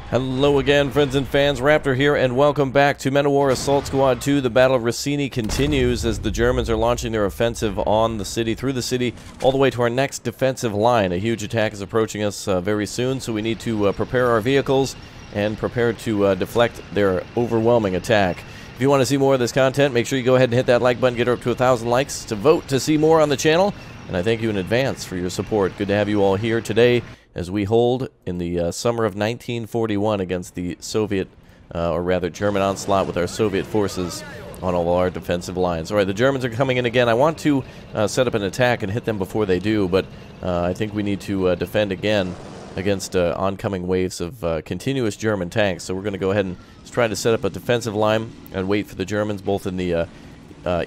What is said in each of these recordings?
Hello again, friends and fans. Raptor here, and welcome back to Men of War Assault Squad 2. The Battle of Rossini continues as the Germans are launching their offensive on the city, through the city, all the way to our next defensive line. A huge attack is approaching us very soon, so we need to prepare our vehicles and prepare to deflect their overwhelming attack. If you want to see more of this content, make sure you go ahead and hit that like button, get her up to 1,000 likes to vote to see more on the channel, and I thank you in advance for your support. Good to have you all here today as we hold in the summer of 1941 against the Soviet, or rather German onslaught with our Soviet forces on all our defensive lines. All right, the Germans are coming in again. I want to set up an attack and hit them before they do, but I think we need to defend again against oncoming waves of continuous German tanks. So we're going to go ahead and try to set up a defensive line and wait for the Germans both in the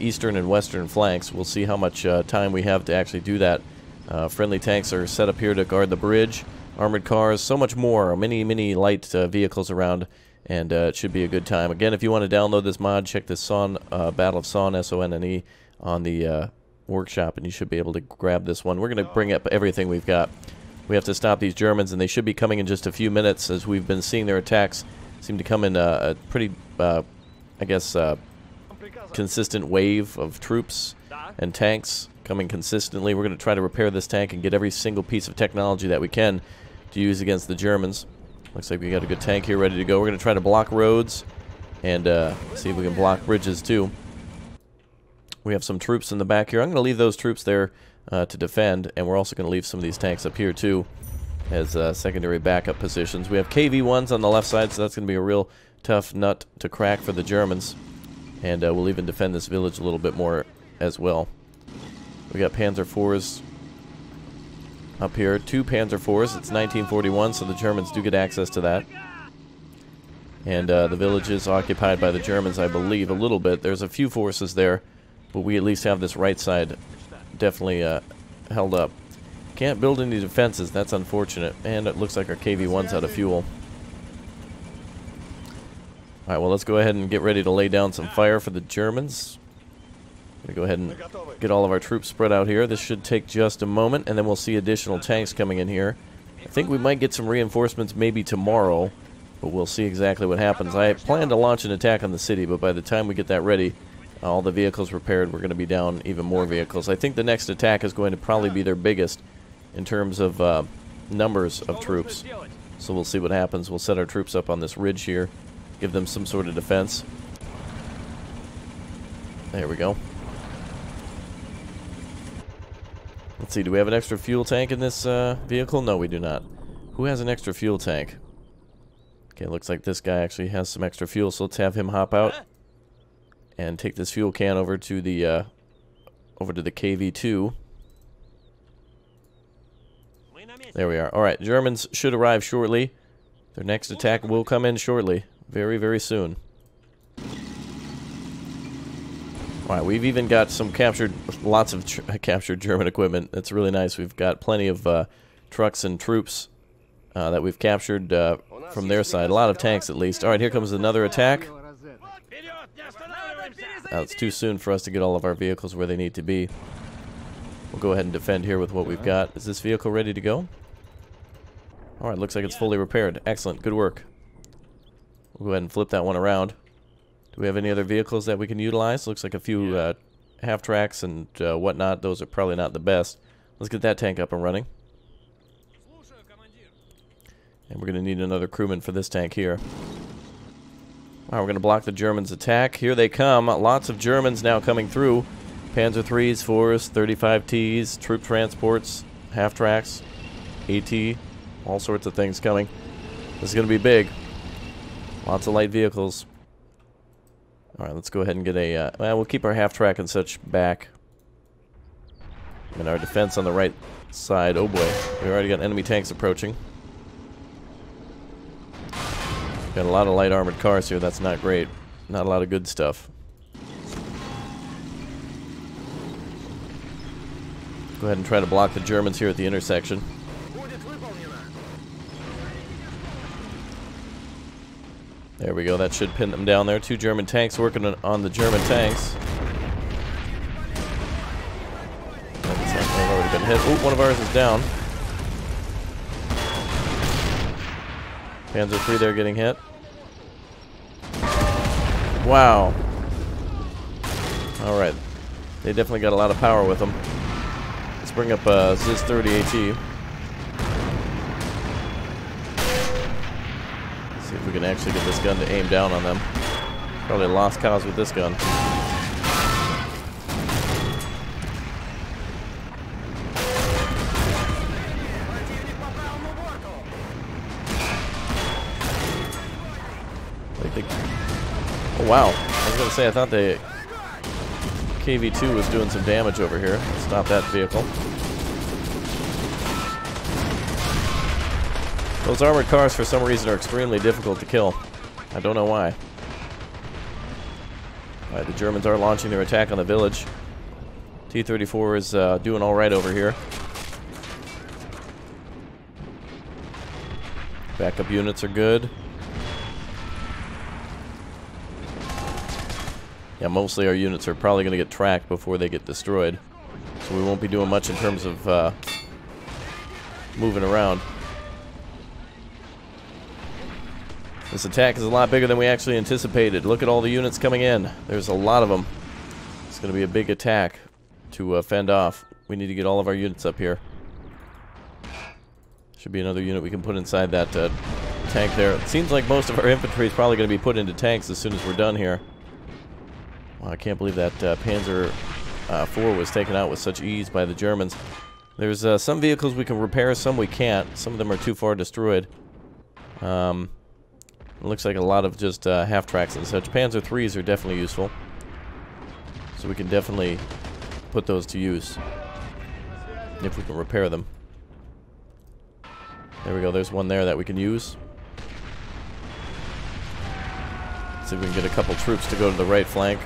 eastern and western flanks. We'll see how much time we have to actually do that. Friendly tanks are set up here to guard the bridge, armored cars, so much more, many light vehicles around, and it should be a good time. Again, if you want to download this mod, check this Sonne, Battle of Sonne, S-O-N-N-E, on the workshop, and you should be able to grab this one. We're going to bring up everything we've got. We have to stop these Germans, and they should be coming in just a few minutes, as we've been seeing their attacks seem to come in a pretty, I guess, consistent wave of troops and tanks coming consistently. We're going to try to repair this tank and get every single piece of technology that we can to use against the Germans. Looks like we got a good tank here ready to go. We're going to try to block roads and see if we can block bridges too. We have some troops in the back here. I'm going to leave those troops there to defend, and we're also going to leave some of these tanks up here too as secondary backup positions. We have KV-1s on the left side, so that's going to be a real tough nut to crack for the Germans, and we'll even defend this village a little bit more as well. We got Panzer IVs up here, 2 Panzer IVs. It's 1941, so the Germans do get access to that. And the village is occupied by the Germans, I believe, a little bit. There's a few forces there, but we at least have this right side definitely held up. Can't build any defenses, that's unfortunate. And it looks like our KV-1's out of fuel. Alright, well, let's go ahead and get ready to lay down some fire for the Germans. We're going to go ahead and get all of our troops spread out here. This should take just a moment, and then we'll see additional tanks coming in here. I think we might get some reinforcements maybe tomorrow, but we'll see exactly what happens. I plan to launch an attack on the city, but by the time we get that ready, all the vehicles repaired, we're going to be down even more vehicles. I think the next attack is going to probably be their biggest in terms of numbers of troops. So we'll see what happens. We'll set our troops up on this ridge here, give them some sort of defense. There we go. Let's see, do we have an extra fuel tank in this vehicle? No, we do not. Who has an extra fuel tank? Okay, looks like this guy actually has some extra fuel, so let's have him hop out and take this fuel can over to the KV-2. There we are. Alright, Germans should arrive shortly. Their next attack will come in shortly. Very, very soon. Alright, we've even got some captured, lots of captured German equipment. That's really nice. We've got plenty of trucks and troops that we've captured from their side. A lot of tanks, at least. Alright, here comes another attack. It's too soon for us to get all of our vehicles where they need to be. We'll go ahead and defend here with what we've got. Is this vehicle ready to go? Alright, looks like it's fully repaired. Excellent, good work. We'll go ahead and flip that one around. Do we have any other vehicles that we can utilize? Looks like a few half-tracks and whatnot. Those are probably not the best. Let's get that tank up and running. And we're going to need another crewman for this tank here. Alright, we're going to block the Germans' attack. Here they come. Lots of Germans now coming through. Panzer IIIs, 4s, 35Ts, troop transports, half-tracks, AT, all sorts of things coming. This is going to be big. Lots of light vehicles. Alright, let's go ahead and get a, well, we'll keep our half-track and such back. And our defense on the right side, oh boy, we already got enemy tanks approaching. Got a lot of light armored cars here, that's not great. Not a lot of good stuff. Go ahead and try to block the Germans here at the intersection. There we go, that should pin them down there. 2 German tanks working on the German tanks. They've already been hit. Oh, one of ours is down. Panzer 3 there getting hit. Wow. Alright. They definitely got a lot of power with them. Let's bring up Ziz 30 AT. See if we can actually get this gun to aim down on them. Probably a lost cause with this gun. Oh wow, I was gonna say I thought the KV-2 was doing some damage over here. Stop that vehicle. Those armored cars for some reason are extremely difficult to kill. I don't know why. Alright, the Germans are launching their attack on the village. T-34 is doing alright over here. Backup units are good. Yeah, mostly our units are probably going to get tracked before they get destroyed. So we won't be doing much in terms of moving around. This attack is a lot bigger than we actually anticipated. Look at all the units coming in. There's a lot of them. It's going to be a big attack to fend off. We need to get all of our units up here. Should be another unit we can put inside that tank there. It seems like most of our infantry is probably going to be put into tanks as soon as we're done here. Wow, I can't believe that Panzer 4 was taken out with such ease by the Germans. There's some vehicles we can repair, some we can't. Some of them are too far destroyed. It looks like a lot of just half-tracks and such. Panzer 3s are definitely useful. So we can definitely put those to use if we can repair them. There we go, there's one there that we can use. Let's see if we can get a couple troops to go to the right flank.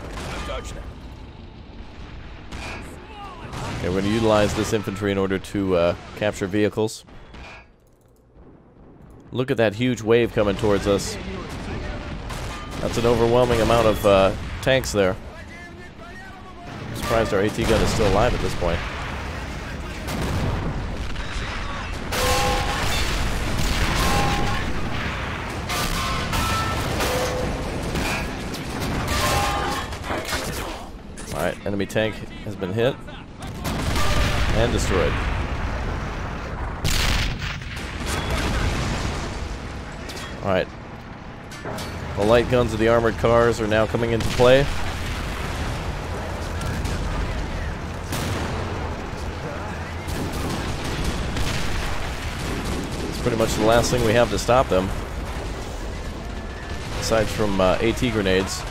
Okay, we're going to utilize this infantry in order to capture vehicles. Look at that huge wave coming towards us. That's an overwhelming amount of tanks there. I'm surprised our AT gun is still alive at this point. Alright, enemy tank has been hit and destroyed. Alright. The light guns of the armored cars are now coming into play. It's pretty much the last thing we have to stop them. Aside from AT grenades.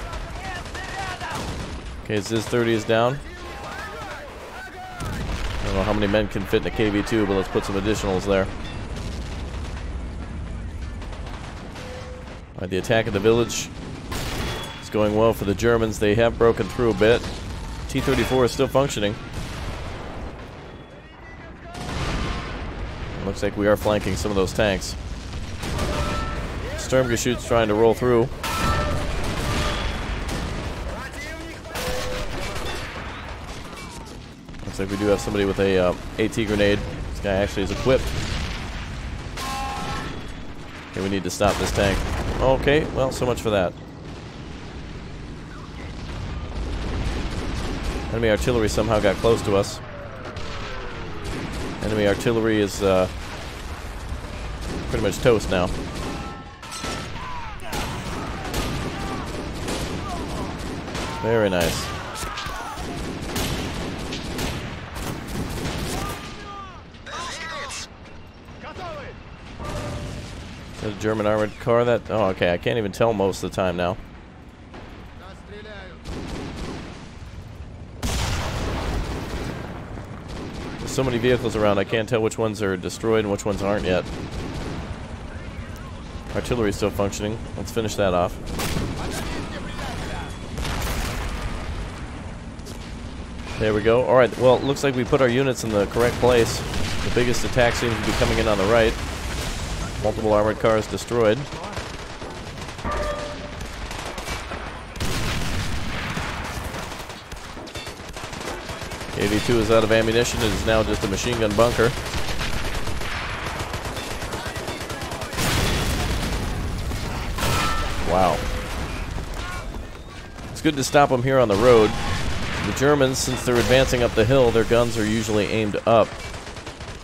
Okay, Ziz 30 is down. I don't know how many men can fit in a KV-2, but let's put some additionals there. Alright, the attack of the village is going well for the Germans. They have broken through a bit. T-34 is still functioning. It looks like we are flanking some of those tanks. Sturmgeschütz trying to roll through. Looks like we do have somebody with a AT grenade. This guy actually is equipped. Okay, we need to stop this tank. Okay, well, so much for that. Enemy artillery somehow got close to us. Enemy artillery is pretty much toast now. Very nice. A German armored car that... Oh, okay, I can't even tell most of the time now. There's so many vehicles around, I can't tell which ones are destroyed and which ones aren't yet. Artillery's still functioning. Let's finish that off. There we go. Alright, well, it looks like we put our units in the correct place. The biggest attack seems to be coming in on the right. Multiple armored cars destroyed. KV-2 is out of ammunition. It is now just a machine gun bunker. Wow. It's good to stop them here on the road. The Germans, since they're advancing up the hill, their guns are usually aimed up.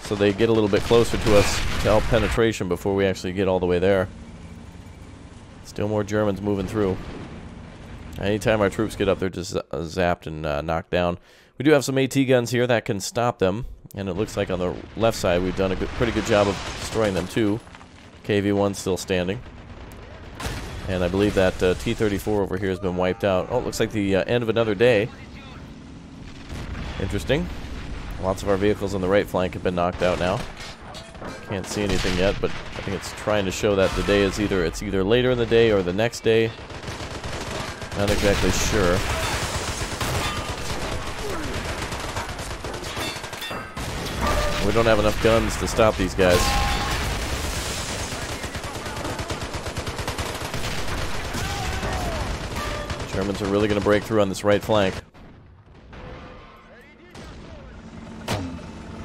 So they get a little bit closer to us to help penetration before we actually get all the way there. Still more Germans moving through. Anytime our troops get up, they're just zapped and knocked down. We do have some AT guns here that can stop them. And it looks like on the left side we've done a pretty good job of destroying them too. KV-1 still standing. And I believe that T-34 over here has been wiped out. Oh, it looks like the end of another day. Interesting. Lots of our vehicles on the right flank have been knocked out now. Can't see anything yet, but I think it's trying to show that the day is either later in the day or the next day. Not exactly sure. We don't have enough guns to stop these guys. Germans are really going to break through on this right flank.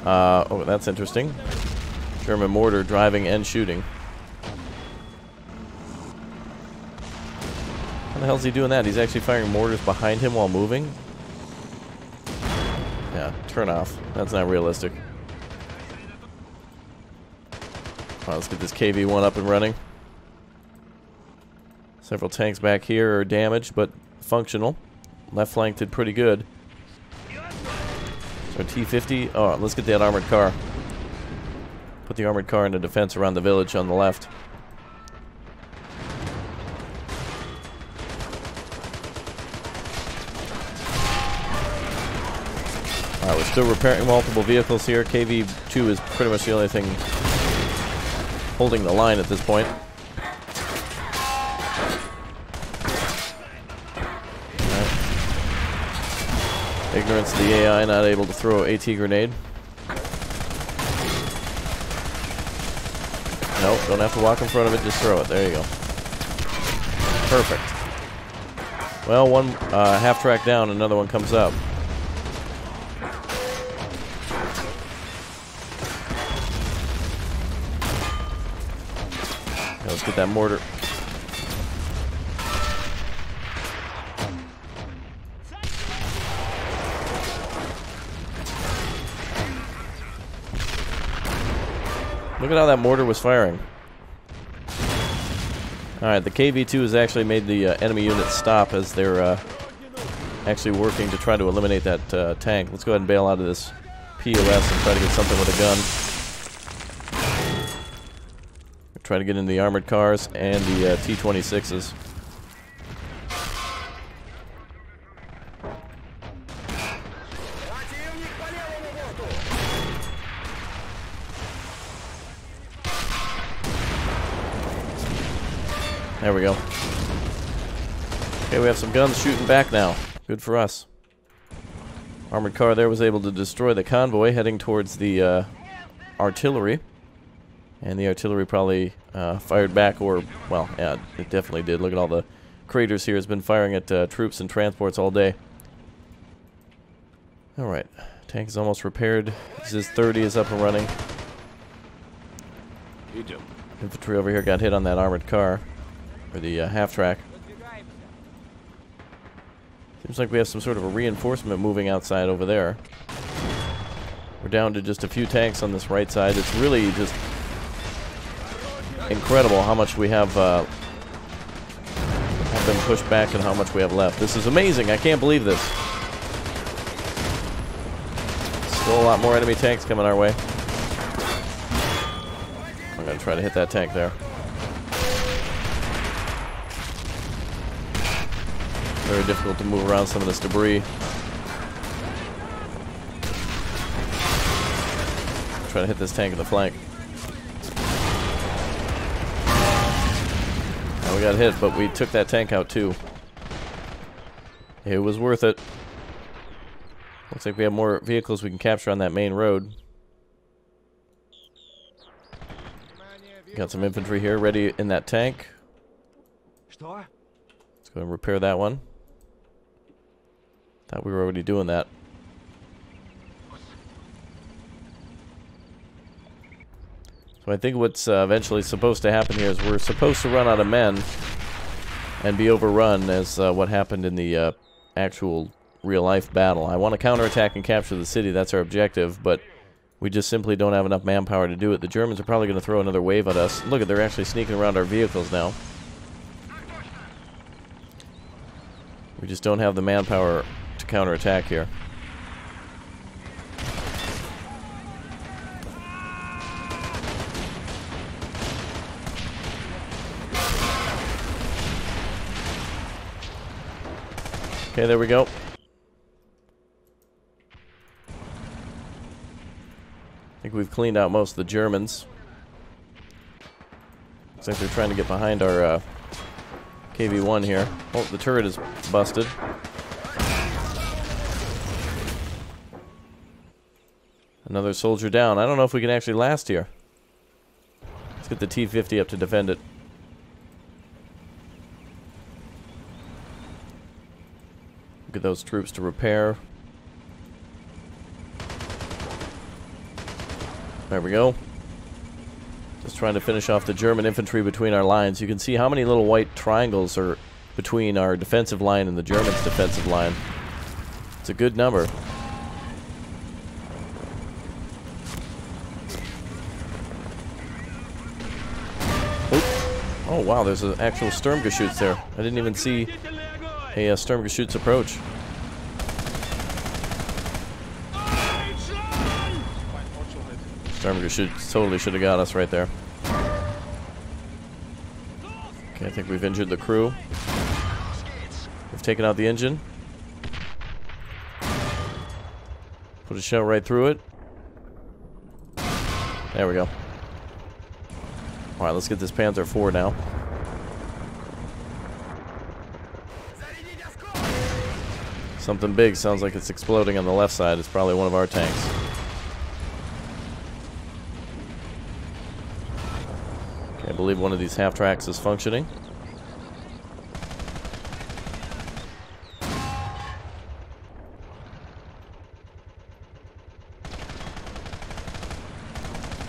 Oh, that's interesting. German mortar driving and shooting. How the hell is he doing that? He's actually firing mortars behind him while moving? Yeah, turn off. That's not realistic. Alright, let's get this KV-1 up and running. Several tanks back here are damaged, but functional. Left flank did pretty good. So T-50. Oh, let's get that armored car. Put the armored car into defense around the village on the left. Alright, we're still repairing multiple vehicles here. KV-2 is pretty much the only thing holding the line at this point. Ignorance of the AI, not able to throw an AT grenade. Nope, don't have to walk in front of it, just throw it. There you go. Perfect. Well, one half track down, another one comes up. Now let's get that mortar. Look at how that mortar was firing. Alright, the KV-2 has actually made the enemy units stop as they're actually working to try to eliminate that tank. Let's go ahead and bail out of this POS and try to get something with a gun. Try to get into the armored cars and the T-26s. There we go. Okay, we have some guns shooting back now. Good for us. Armored car there was able to destroy the convoy heading towards the artillery. And the artillery probably fired back, or, well, yeah, it definitely did. Look at all the craters here. It's been firing at troops and transports all day. Alright, tank is almost repaired. This 30 is up and running. Infantry over here got hit on that armored car. Or the half-track. Seems like we have some sort of a reinforcement moving outside over there. We're down to just a few tanks on this right side. It's really just incredible how much we have been pushed back and how much we have left. This is amazing. I can't believe this. Still a lot more enemy tanks coming our way. I'm going to try to hit that tank there. Very difficult to move around some of this debris. Try to hit this tank in the flank. Now we got hit, but we took that tank out too. It was worth it. Looks like we have more vehicles we can capture on that main road. Got some infantry here ready in that tank. Let's go and repair that one. Thought we were already doing that. So I think what's eventually supposed to happen here is we're supposed to run out of men. and be overrun as what happened in the actual real-life battle. I want to counterattack and capture the city. That's our objective, but we just simply don't have enough manpower to do it. The Germans are probably going to throw another wave at us. Look, they're actually sneaking around our vehicles now. We just don't have the manpower to counterattack here. Okay, there we go. I think we've cleaned out most of the Germans. Looks like they're trying to get behind our KV-1 here. Oh, the turret is busted. Another soldier down. I don't know if we can actually last here. Let's get the T-50 up to defend it. Get those troops to repair. There we go. Just trying to finish off the German infantry between our lines. You can see how many little white triangles are between our defensive line and the Germans' defensive line. It's a good number. Oh wow, there's an actual Sturmgeschütz there. I didn't even see a Sturmgeschütz approach. Sturmgeschütz totally should have got us right there. Okay, I think we've injured the crew. We've taken out the engine. Put a shell right through it. There we go. Alright, let's get this Panzer IV now. Something big sounds like it's exploding on the left side. It's probably one of our tanks. Okay, I believe one of these half-tracks is functioning.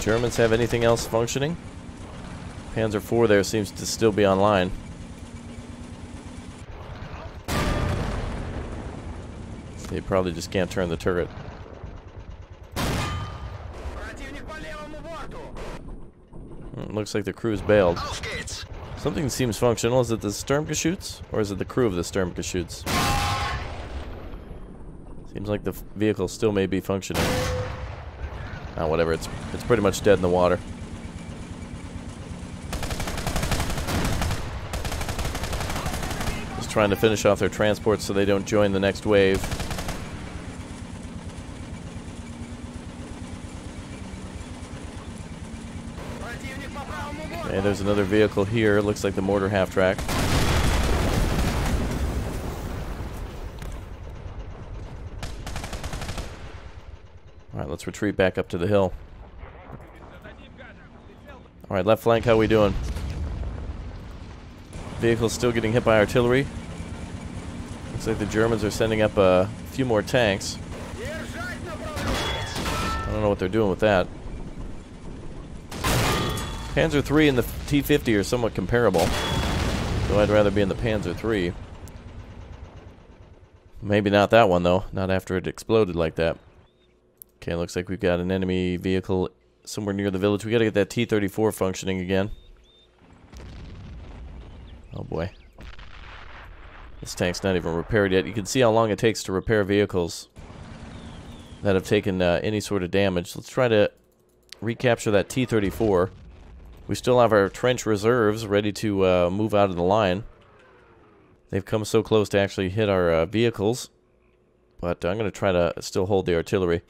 Germans have anything else functioning? Panzer IV there seems to still be online. They probably just can't turn the turret. It looks like the crew's bailed. Something seems functional. Is it the Sturmgeschütz? Or is it the crew of the Sturmgeschütz? Seems like the vehicle still may be functioning. Oh, whatever. It's pretty much dead in the water. Just trying to finish off their transports so they don't join the next wave. Okay, there's another vehicle here. Looks like the mortar half-track. Alright, let's retreat back up to the hill. Alright, left flank, how we doing? Vehicle's still getting hit by artillery. Looks like the Germans are sending up a few more tanks. I don't know what they're doing with that. Panzer III and the T-50 are somewhat comparable, though I'd rather be in the Panzer III. Maybe not that one, though. Not after it exploded like that. Okay, looks like we've got an enemy vehicle somewhere near the village. We gotta get that T-34 functioning again. Oh boy. This tank's not even repaired yet. You can see how long it takes to repair vehicles that have taken any sort of damage. Let's try to recapture that T-34. We still have our trench reserves ready to move out of the line. They've come so close to actually hit our vehicles. But I'm going to try to still hold the artillery.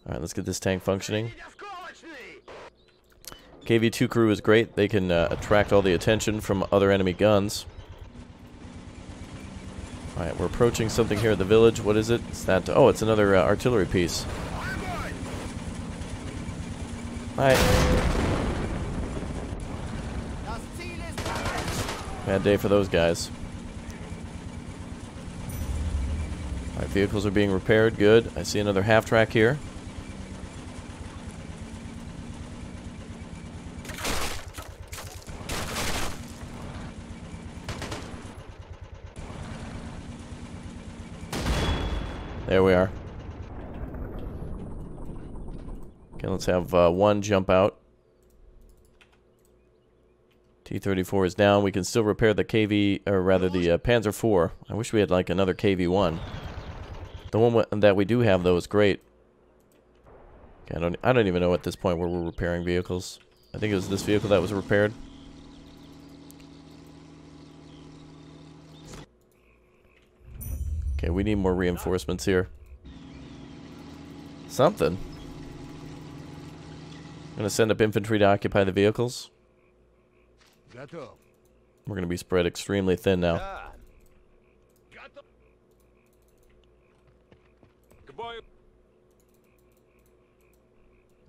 Alright, let's get this tank functioning. KV-2 crew is great. They can attract all the attention from other enemy guns. Alright, we're approaching something here at the village. What is it? It's that. Oh, it's another artillery piece. Alright. Bad day for those guys. Alright, vehicles are being repaired. Good. I see another half-track here. There we are. Okay, let's have one jump out. T-34 is down. We can still repair the KV, or rather the Panzer IV. I wish we had like another KV-1. The one that we do have, though, is great. Okay, I don't even know at this point where we're repairing vehicles. I think it was this vehicle that was repaired. Okay, we need more reinforcements here. Something. I'm gonna send up infantry to occupy the vehicles. We're gonna be spread extremely thin now.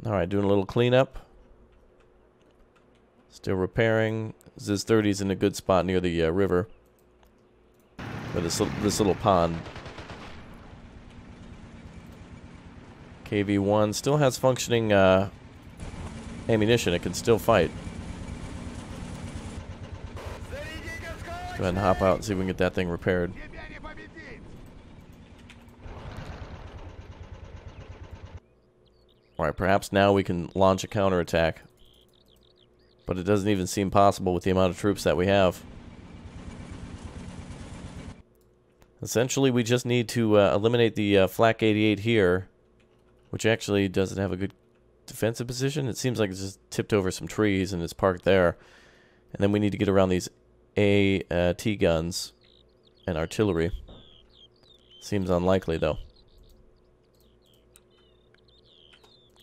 Alright, doing a little cleanup. Still repairing. Ziz 30 is in a good spot near the river. Or this little pond. KV-1 still has functioning ammunition. It can still fight. Go ahead and hop out and see if we can get that thing repaired. Alright, perhaps now we can launch a counterattack. But it doesn't even seem possible with the amount of troops that we have. Essentially, we just need to eliminate the Flak 88 here, which actually doesn't have a good defensive position. It seems like it's just tipped over some trees and it's parked there. And then we need to get around these AT guns and artillery. Seems unlikely, though.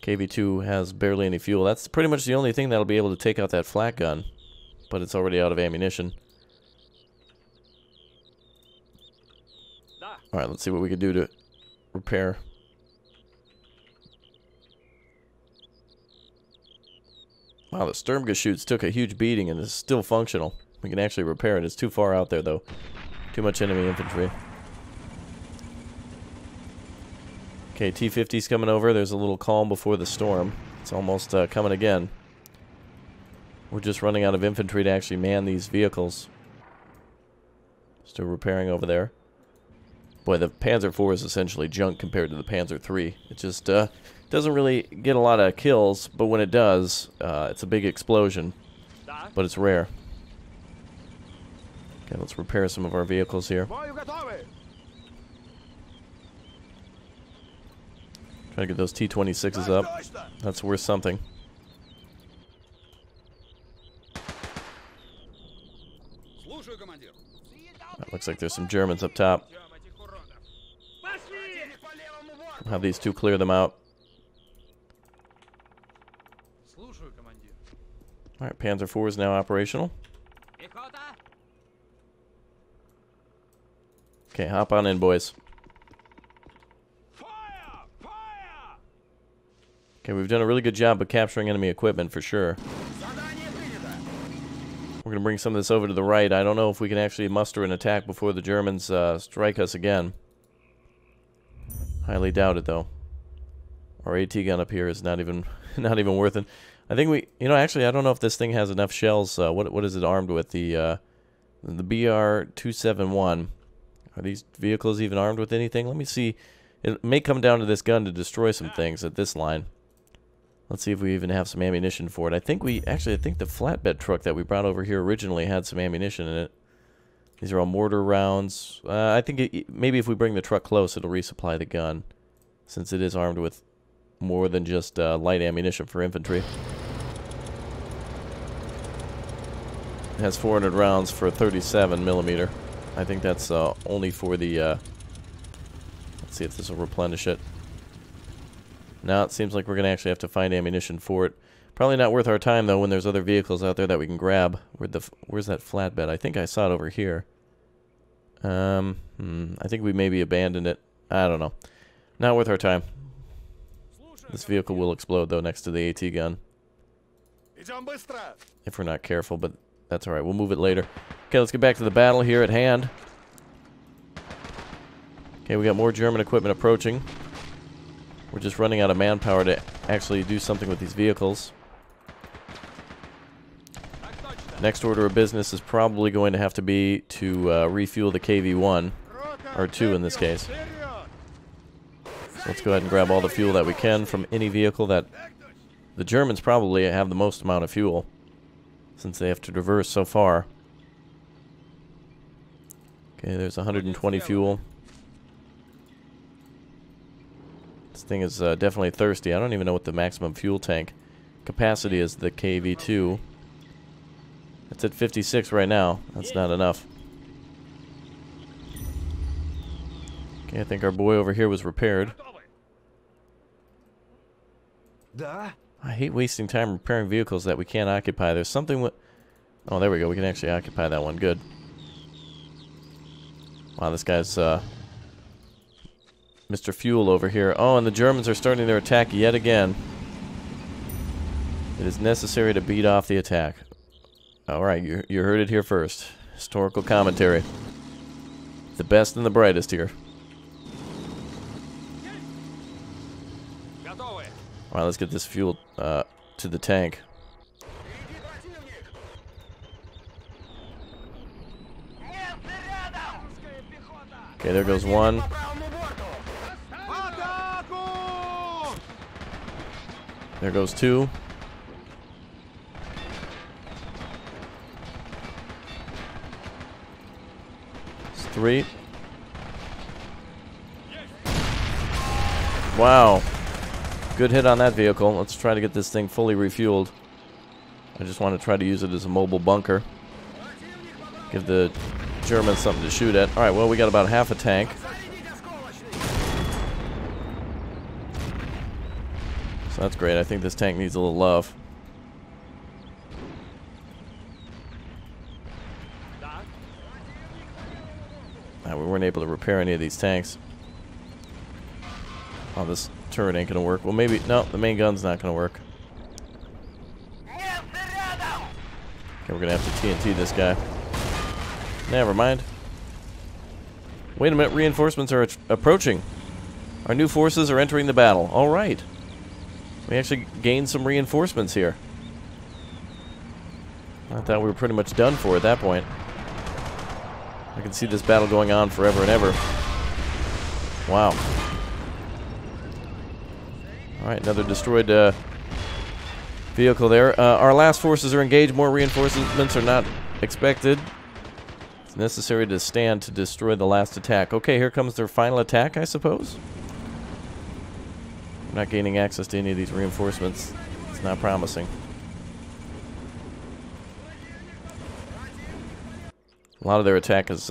KV-2 has barely any fuel. That's pretty much the only thing that'll be able to take out that flak gun, but it's already out of ammunition. Alright, let's see what we can do to repair. Wow, the Sturmgeschütz took a huge beating and is still functional. We can actually repair it. It's too far out there, though. Too much enemy infantry. Okay, T-50's coming over. There's a little calm before the storm. It's almost coming again. We're just running out of infantry to actually man these vehicles. Still repairing over there. Boy, the Panzer IV is essentially junk compared to the Panzer III. It just doesn't really get a lot of kills, but when it does, it's a big explosion. But it's rare. Okay, let's repair some of our vehicles here. Try to get those T-26s up. That's worth something. That looks like there's some Germans up top. I'll have these two clear them out. Alright, Panzer IV is now operational. Okay, hop on in, boys. Okay, we've done a really good job of capturing enemy equipment for sure. We're going to bring some of this over to the right. I don't know if we can actually muster an attack before the Germans strike us again. Highly doubt it, though. Our AT gun up here is not even worth it. I think we, actually, I don't know if this thing has enough shells. What is it armed with? The BR-271. Are these vehicles even armed with anything? Let me see. It may come down to this gun to destroy some things at this line. Let's see if we even have some ammunition for it. I think the flatbed truck that we brought over here originally had some ammunition in it. These are all mortar rounds. I think maybe if we bring the truck close, it'll resupply the gun, since it is armed with more than just light ammunition for infantry. It has 400 rounds for a 37 millimeter. I think that's only for the... let's see if this will replenish it. Now it seems like we're going to actually have to find ammunition for it. Probably not worth our time, though, when there's other vehicles out there that we can grab. Where's that flatbed? I think I saw it over here. I think we maybe abandoned it. I don't know. Not worth our time. This vehicle will explode, though, next to the AT gun. If we're not careful, but that's alright. We'll move it later. Okay, let's get back to the battle here at hand. Okay, we got more German equipment approaching. We're just running out of manpower to actually do something with these vehicles. Next order of business is probably going to have to be to refuel the KV-1, or 2 in this case. Let's go ahead and grab all the fuel that we can from any vehicle that... The Germans probably have the most amount of fuel, since they have to traverse so far. Okay, there's 120 fuel. This thing is definitely thirsty. I don't even know what the maximum fuel tank capacity is, the KV-2. It's at 56 right now. That's not enough. Okay, I think our boy over here was repaired. I hate wasting time repairing vehicles that we can't occupy. There's something with... Oh, there we go. We can actually occupy that one. Good. Wow, this guy's Mr. Fuel over here. Oh, and the Germans are starting their attack yet again. It is necessary to beat off the attack. Alright, you heard it here first. Historical commentary. The best and the brightest here. Alright, let's get this fuel to the tank. Okay, there goes one. There goes two. It's three. Wow. Good hit on that vehicle. Let's try to get this thing fully refueled. I just want to try to use it as a mobile bunker. Give the Germans something to shoot at. Alright, well, we got about half a tank. So that's great. I think this tank needs a little love. We weren't able to repair any of these tanks. Oh, this turret ain't gonna work. Well, maybe... No, the main gun's not gonna work. Okay, we're gonna have to TNT this guy. Never mind. Wait a minute, reinforcements are approaching. Our new forces are entering the battle. Alright. We actually gained some reinforcements here. I thought we were pretty much done for at that point. I can see this battle going on forever and ever. Wow. Alright, another destroyed vehicle there. Our last forces are engaged. More reinforcements are not expected. It's necessary to stand to destroy the last attack. Okay, here comes their final attack, I suppose. We're not gaining access to any of these reinforcements. It's not promising. A lot of their attack is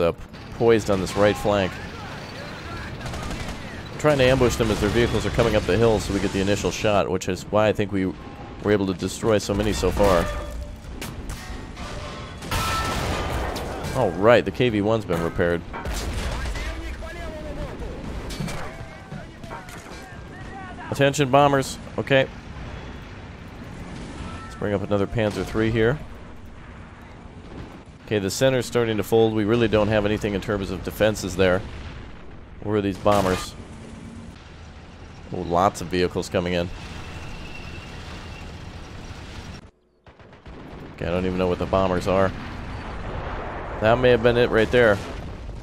poised on this right flank. I'm trying to ambush them as their vehicles are coming up the hill so we get the initial shot, which is why I think we were able to destroy so many so far. Oh, right, the KV-1's been repaired. Attention, bombers. Okay. Let's bring up another Panzer III here. Okay, the center's starting to fold. We really don't have anything in terms of defenses there. Where are these bombers? Oh, lots of vehicles coming in. Okay, I don't even know what the bombers are. That may have been it right there.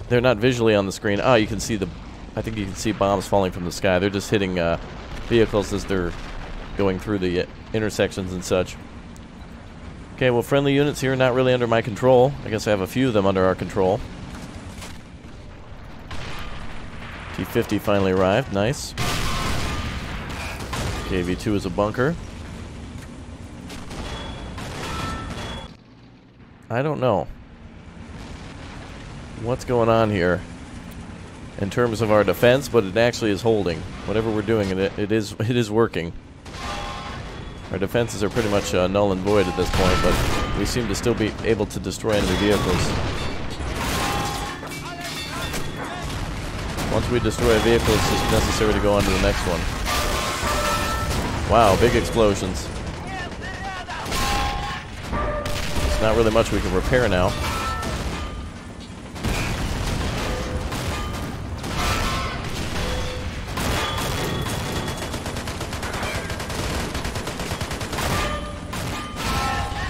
They're not visually on the screen. Ah, you can see the... I think you can see bombs falling from the sky. They're just hitting vehicles as they're going through the intersections and such. Okay, well, friendly units here not really under my control. I guess I have a few of them under our control. T-50 finally arrived. Nice. KV-2 is a bunker. I don't know what's going on here in terms of our defense, but it actually is holding. Whatever we're doing, it is working. Our defenses are pretty much null and void at this point, but we seem to still be able to destroy enemy vehicles. Once we destroy a vehicle, it's just necessary to go on to the next one. Wow, big explosions. There's not really much we can repair now.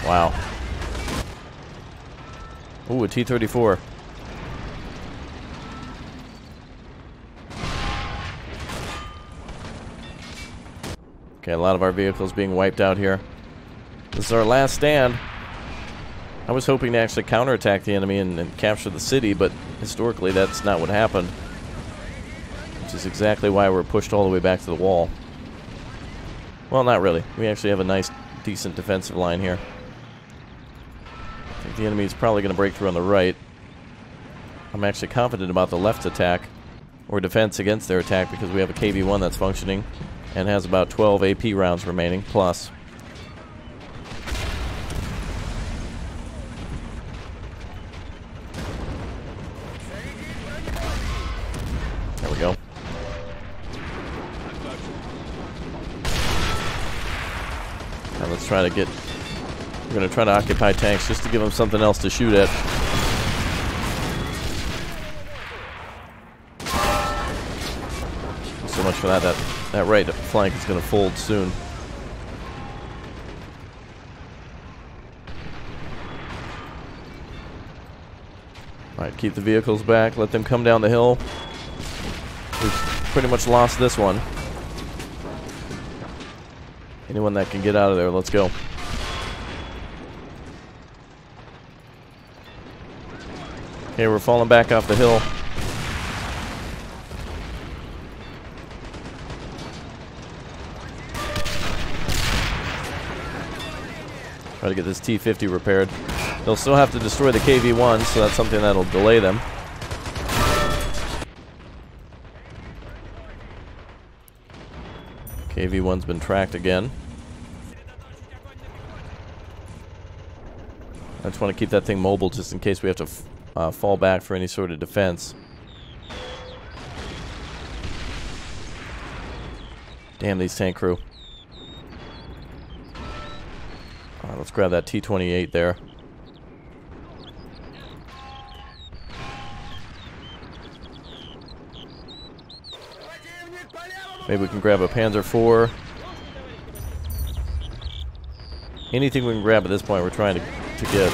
Wow. Ooh, a T-34. Okay, a lot of our vehicles being wiped out here. This is our last stand. I was hoping to actually counterattack the enemy and capture the city, but historically that's not what happened. Which is exactly why we're pushed all the way back to the wall. Well, not really. We actually have a nice, decent defensive line here. I think the enemy is probably going to break through on the right. I'm actually confident about the left attack, or defense against their attack, because we have a KV-1 that's functioning and has about 12 AP rounds remaining, plus. There we go. Now let's try to get... We're going to try to occupy tanks just to give them something else to shoot at. So much for that. That right flank is going to fold soon. Alright, keep the vehicles back. Let them come down the hill. We've pretty much lost this one. Anyone that can get out of there, let's go. Okay, we're falling back off the hill. Try to get this T-50 repaired. They'll still have to destroy the KV-1, so that's something that'll delay them. KV-1's been tracked again. I just want to keep that thing mobile just in case we have to fall back for any sort of defense. Damn these tank crew. Let's grab that T-28 there. Maybe we can grab a Panzer IV. Anything we can grab at this point, we're trying to get.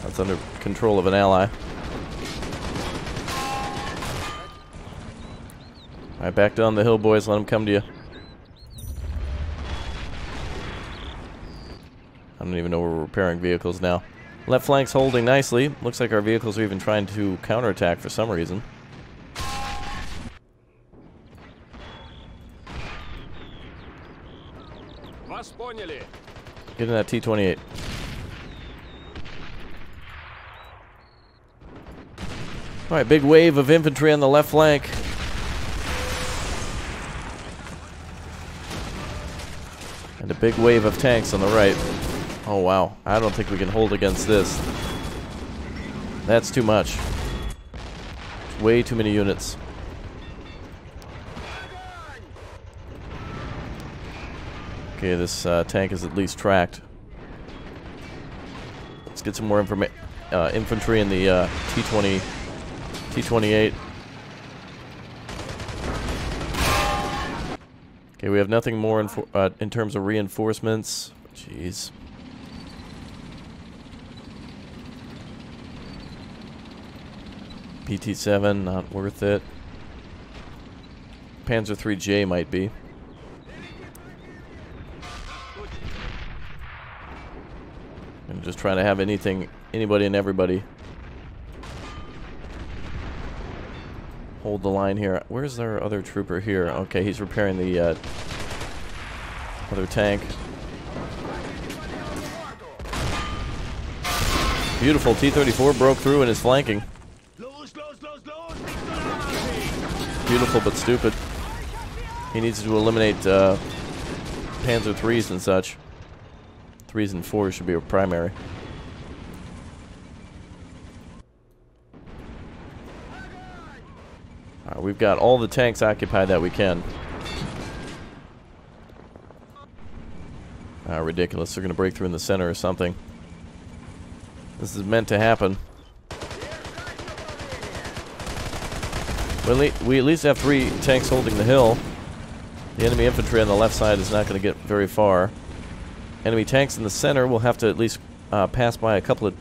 That's under control of an ally. Alright, back down the hill, boys. Let them come to you. I don't even know we're repairing vehicles now. Left flank's holding nicely. Looks like our vehicles are even trying to counterattack for some reason. Get in that T-28. Alright, big wave of infantry on the left flank. And a big wave of tanks on the right. Oh wow, I don't think we can hold against this. That's too much. Way too many units. Okay, this tank is at least tracked. Let's get some more infantry in the T-28. Okay, we have nothing more in terms of reinforcements. Jeez. PT-7, not worth it. Panzer IIIJ might be. I'm just trying to have anybody and everybody hold the line here. Where's our other trooper here? Okay, he's repairing the other tank. Beautiful. T-34 broke through and is flanking. Beautiful but stupid. He needs to eliminate Panzer IIIs and such. 3s and 4s should be a primary. We've got all the tanks occupied that we can. Ridiculous. They're going to break through in the center or something. This is meant to happen. We at least have 3 tanks holding the hill. The enemy infantry on the left side is not going to get very far. Enemy tanks in the center will have to at least pass by a couple of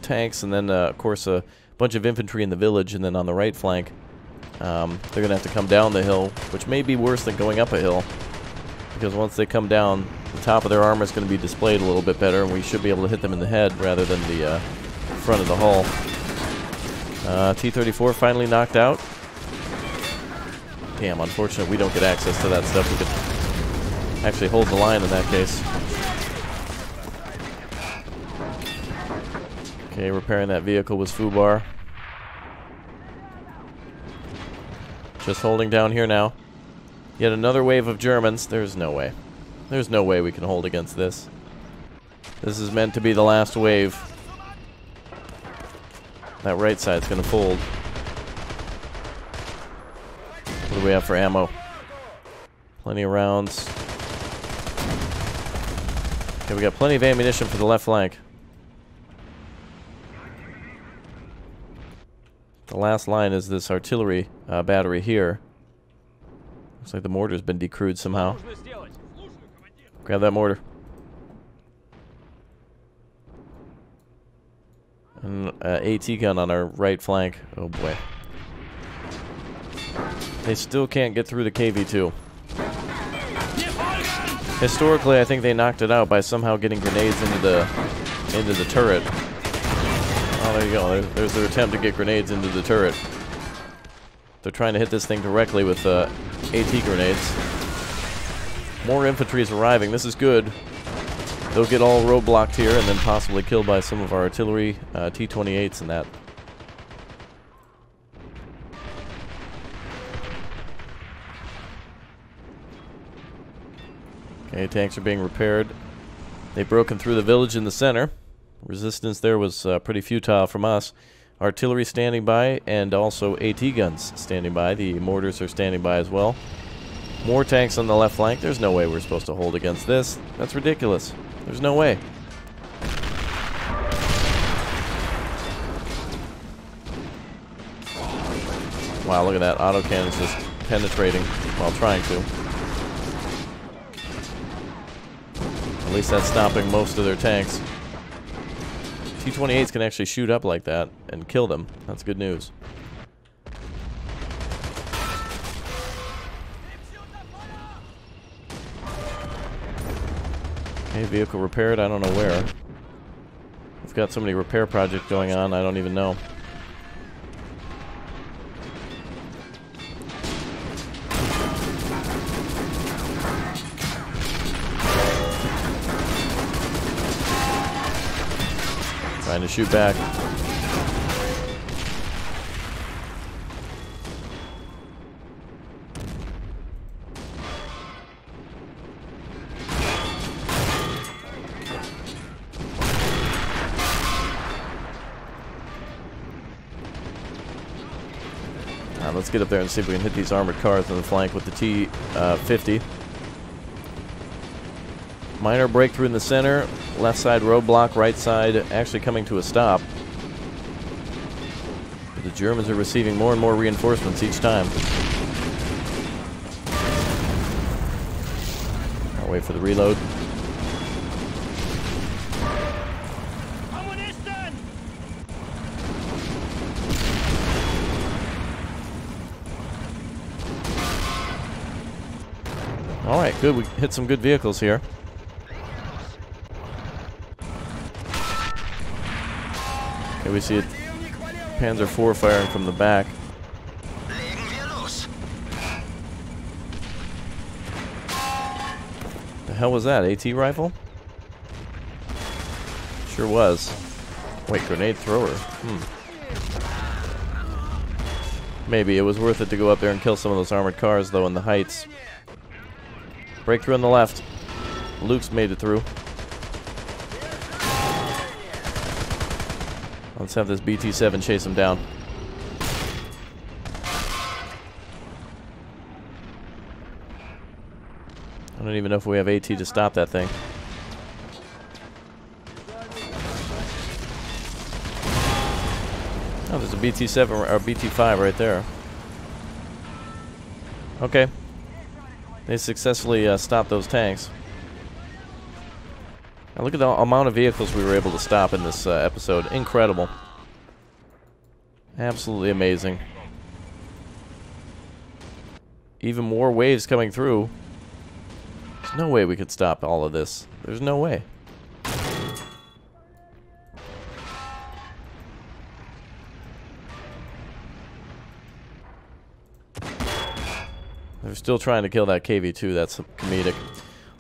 tanks, and then, of course, a bunch of infantry in the village, and then on the right flank, they're going to have to come down the hill, which may be worse than going up a hill, because once they come down, the top of their armor is going to be displayed a little bit better, and we should be able to hit them in the head rather than the front of the hull. T-34 finally knocked out. Damn, unfortunate we don't get access to that stuff. We could actually hold the line in that case. Okay, repairing that vehicle was Fubar. Just holding down here now. Yet another wave of Germans. There's no way. There's no way we can hold against this. This is meant to be the last wave. That right side's going to fold. What do we have for ammo? Plenty of rounds. Okay, we got plenty of ammunition for the left flank. The last line is this artillery battery here. Looks like the mortar's been decrewed somehow. Grab that mortar. And AT gun on our right flank. Oh boy. They still can't get through the KV-2. Historically, I think they knocked it out by somehow getting grenades into the turret. Oh, there you go. There's their attempt to get grenades into the turret. They're trying to hit this thing directly with AT grenades. More infantry is arriving. This is good. They'll get all roadblocked here and then possibly killed by some of our artillery, T-28s and that. Okay, tanks are being repaired. They've broken through the village in the center. Resistance there was pretty futile from us. Artillery standing by and also AT guns standing by. The mortars are standing by as well. More tanks on the left flank. There's no way we're supposed to hold against this. That's ridiculous. There's no way. Wow, look at that. Autocannon's just penetrating while trying to. At least that's stopping most of their tanks. T-28s can actually shoot up like that and kill them. That's good news. Okay, vehicle repaired. I don't know where. We've got so many repair projects going on, I don't even know. Trying to shoot back. Let's get up there and see if we can hit these armored cars on the flank with the T-50. Minor breakthrough in the center. Left side roadblock, right side actually coming to a stop. But the Germans are receiving more and more reinforcements each time. I'll wait for the reload. Alright, good. We hit some good vehicles here. Okay, we see a Panzer IV firing from the back. The hell was that? AT rifle? Sure was. Wait, grenade thrower. Maybe it was worth it to go up there and kill some of those armored cars, though, in the heights. Breakthrough on the left. Luke's made it through. Let's have this BT-7 chase him down. I don't even know if we have AT to stop that thing. Oh, there's a BT-7 or BT-5 right there. Okay. They successfully stopped those tanks. Now look at the amount of vehicles we were able to stop in this episode. Incredible. Absolutely amazing. Even more waves coming through. There's no way we could stop all of this. There's no way. They're still trying to kill that KV-2. That's comedic.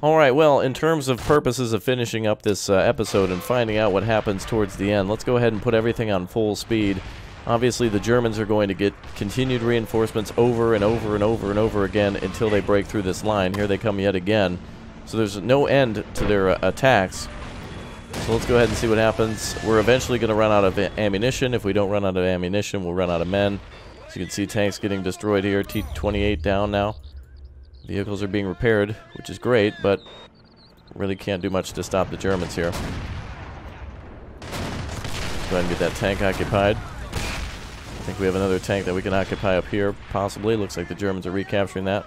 Alright, well, in terms of purposes of finishing up this episode and finding out what happens towards the end, let's go ahead and put everything on full speed. Obviously, the Germans are going to get continued reinforcements over and over and over and over again until they break through this line. Here they come yet again. So there's no end to their attacks. So let's go ahead and see what happens. We're eventually going to run out of ammunition. If we don't run out of ammunition, we'll run out of men. So you can see tanks getting destroyed here. T-28 down now. Vehicles are being repaired, which is great, but really can't do much to stop the Germans here. Let's go ahead and get that tank occupied. I think we have another tank that we can occupy up here, possibly. Looks like the Germans are recapturing that.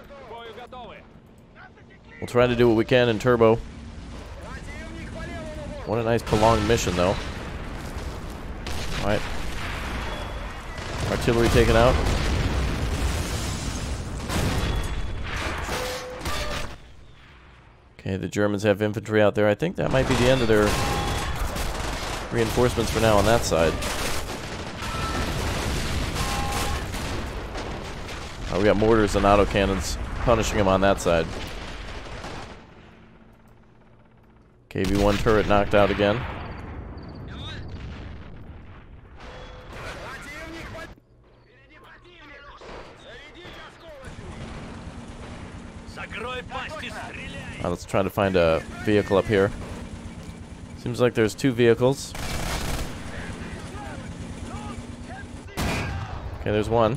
We'll try to do what we can in turbo. What a nice prolonged mission, though. Alright. Artillery taken out. Okay, the Germans have infantry out there. I think that might be the end of their reinforcements for now on that side. We got mortars and autocannons punishing them on that side. KV-1 turret knocked out again. Let's try to find a vehicle up here. Seems like there's two vehicles. Okay, there's one.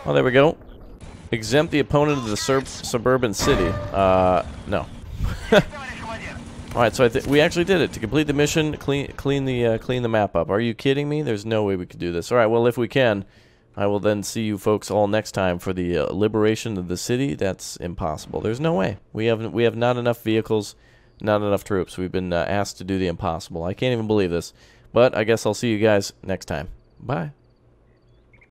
Oh, there we go. Exempt the opponent of the suburban city. No. Alright, so we actually did it. To complete the mission, clean the map up. Are you kidding me? There's no way we could do this. Alright, well, if we can, I will then see you folks all next time for the liberation of the city. That's impossible. There's no way. We have not enough vehicles, not enough troops. We've been asked to do the impossible. I can't even believe this. But I guess I'll see you guys next time. Bye.